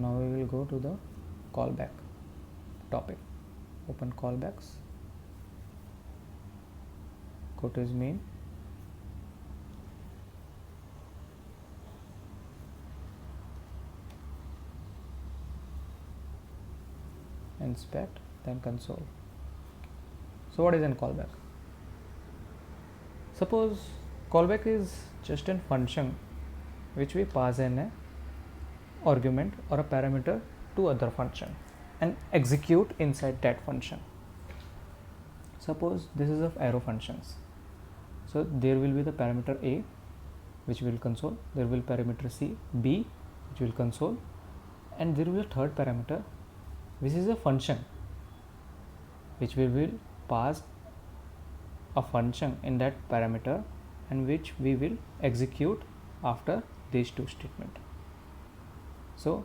Now we will go to the callback topic. Open callbacks, go to his main, inspect, then console. So what is a callback? Suppose callback is just a function which we pass in a argument or a parameter to other function and execute inside that function. Suppose this is of arrow functions. So there will be the parameter a which will console, there will parameter c, b which will console, and there will be a third parameter which is a function which we will pass a function in that parameter and which we will execute after these two statements. So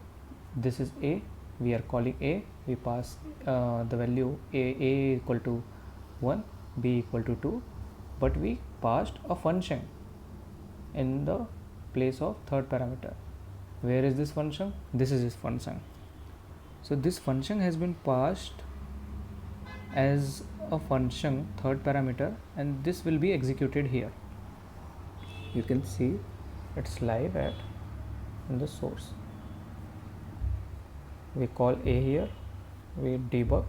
this is a, we are calling a, we pass the value a equal to 1, b equal to 2, but we passed a function in the place of third parameter. Where is this function? This is this function. So this function has been passed as a function third parameter, and this will be executed here. You can see it's live at in the source. We call a here, we debug,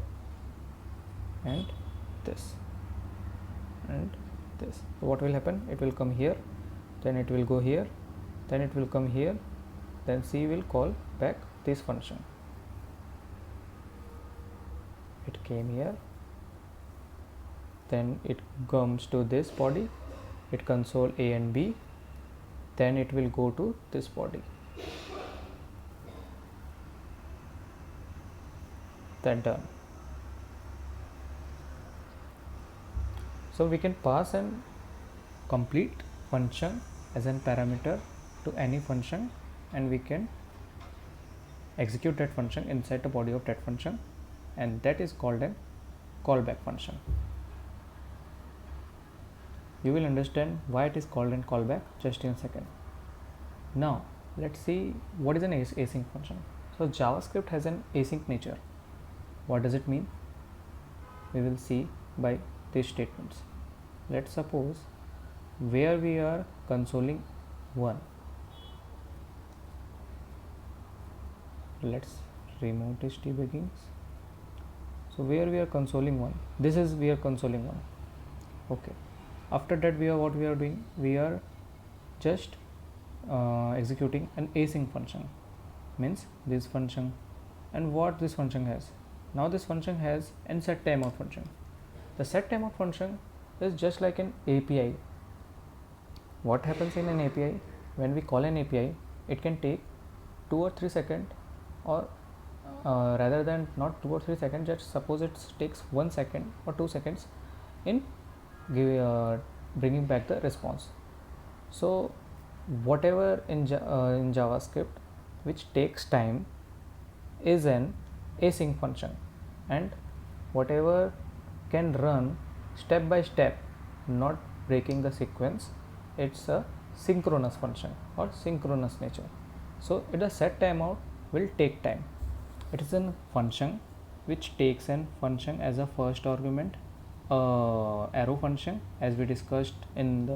and this and this. So what will happen? It will come here, then it will go here, then it will come here, then C will call back this function. It came here, then it comes to this body, it console A and B, then it will go to this body. Then done. So we can pass an complete function as a parameter to any function, and we can execute that function inside the body of that function, and that is called a callback function. You will understand why it is called a callback just in a second. Now let's see what is an async function. So JavaScript has an async nature. What does it mean? We will see by these statements. Let's suppose where we are consoling 1. Let's remove this debuggings. So where we are consoling 1, this is we are consoling 1. Okay. After that what we are doing? We are just executing an async function, means this function, and what this function has. Now this function has an set timeout function. The set timeout function is just like an API. What happens in an API? When we call an API, it can take 2 or 3 seconds, or rather than not 2 or 3 seconds, just suppose it takes 1 second or 2 seconds in bringing back the response. So whatever in JavaScript which takes time is an async function, and whatever can run step by step, not breaking the sequence, it's a synchronous function or synchronous nature. So it a set timeout will take time. It is a function which takes an function as a first argument, arrow function, as we discussed in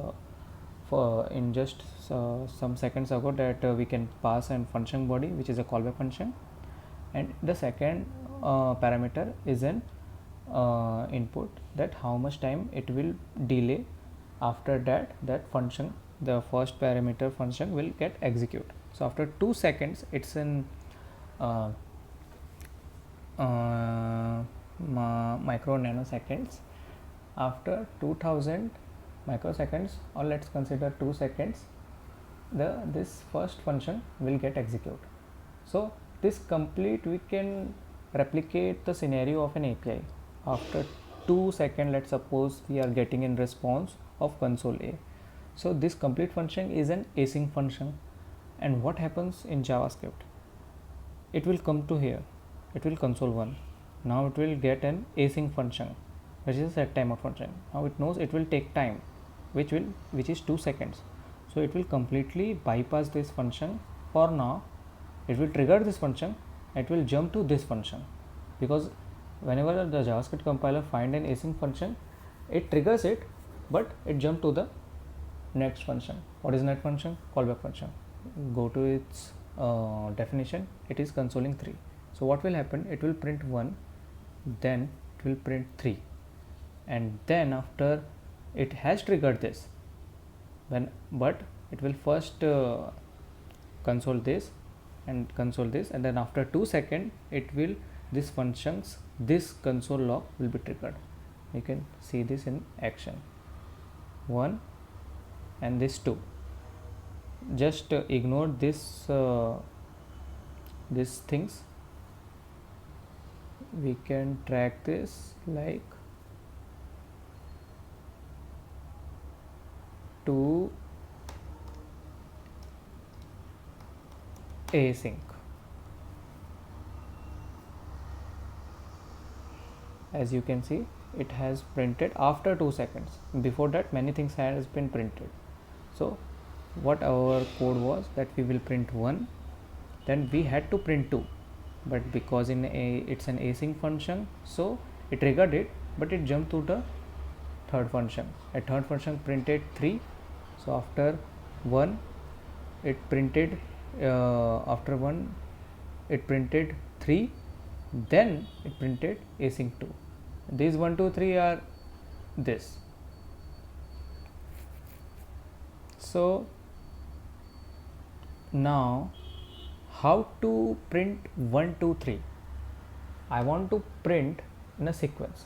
just some seconds ago, that we can pass an function body which is a callback function, and the second parameter is an input, that how much time it will delay. After that function, the first parameter function will get execute. So after 2 seconds, it's in micro nanoseconds. After 2000 microseconds, or let's consider 2 seconds, this first function will get execute. So this complete, we can replicate the scenario of an API. After 2 seconds, let's suppose we are getting in response of console A. So this complete function is an async function. And what happens in JavaScript? It will come to here, it will console 1. Now it will get an async function, which is a set timeout function. Now it knows it will take time, which is 2 seconds. So it will completely bypass this function for now, it will trigger this function, it will jump to this function, because whenever the JavaScript compiler find an async function, it triggers it, but it jump to the next function. What is next function? Callback function. Go to its definition, it is consoling 3. So what will happen? It will print 1, then it will print 3, and then after it has triggered this, but it will first console this and console this, and then after 2 seconds it will this console log will be triggered. You can see this in action. 1 and this 2. Just ignore this these things. We can track this like to async. As you can see, it has printed after 2 seconds. Before that, many things has been printed. So what our code was that we will print 1, then we had to print 2, but because it's an async function, so it triggered it, but it jumped to the third function. A third function printed 3. So after 1 it printed after 1 it printed 3, then it printed async 2. These 1 2 3 are this. So now how to print 1 2 3? I want to print in a sequence.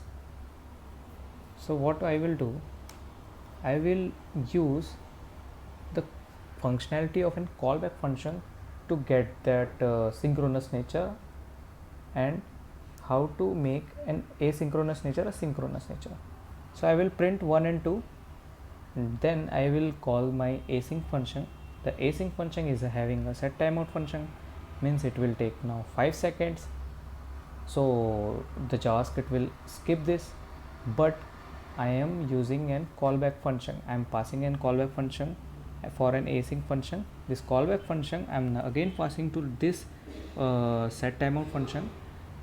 So what I will do, I will use the functionality of a callback function to get that synchronous nature, and how to make an asynchronous nature a synchronous nature. So I will print 1 and 2, and then I will call my async function. The async function is having a set timeout function, means it will take now 5 seconds. So the JavaScript will skip this, but I am using an callback function. I am passing an callback function for an async function. This callback function I am again passing to this set timeout function,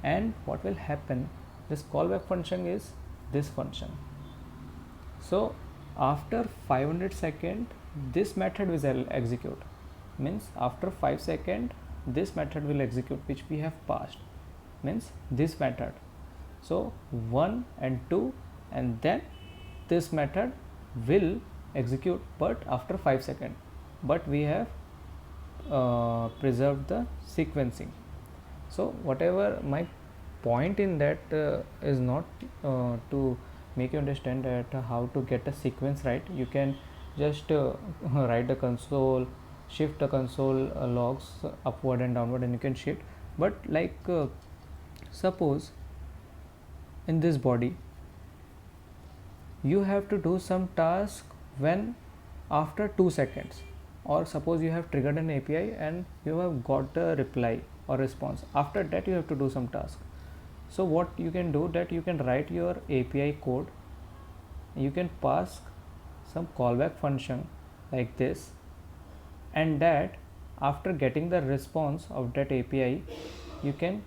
and what will happen, this callback function is this function. So after 500 seconds this method will execute, means after 5 seconds this method will execute, which we have passed, means this method. So 1 and 2, and then this method will execute, but after 5 seconds, but we have preserved the sequencing. So whatever my point in that is not to make you understand that how to get a sequence right. You can just write the console, shift the console logs upward and downward, and you can shift. But like suppose in this body you have to do some task when after 2 seconds, or suppose you have triggered an API and you have got a reply or response. After that you have to do some task. So what you can do, that you can write your API code, you can pass some callback function like this, and that after getting the response of that API you can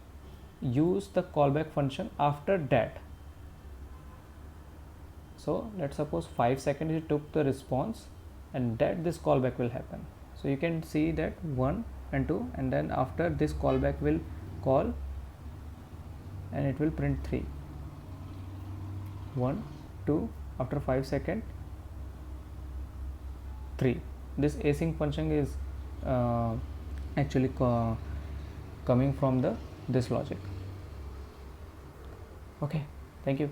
use the callback function after that. So let's suppose 5 seconds it took the response, and that this callback will happen. So you can see that 1 and 2, and then after this callback will call, and it will print 3. 1 2, after 5 seconds 3. This async function is actually coming from this logic. Okay, thank you.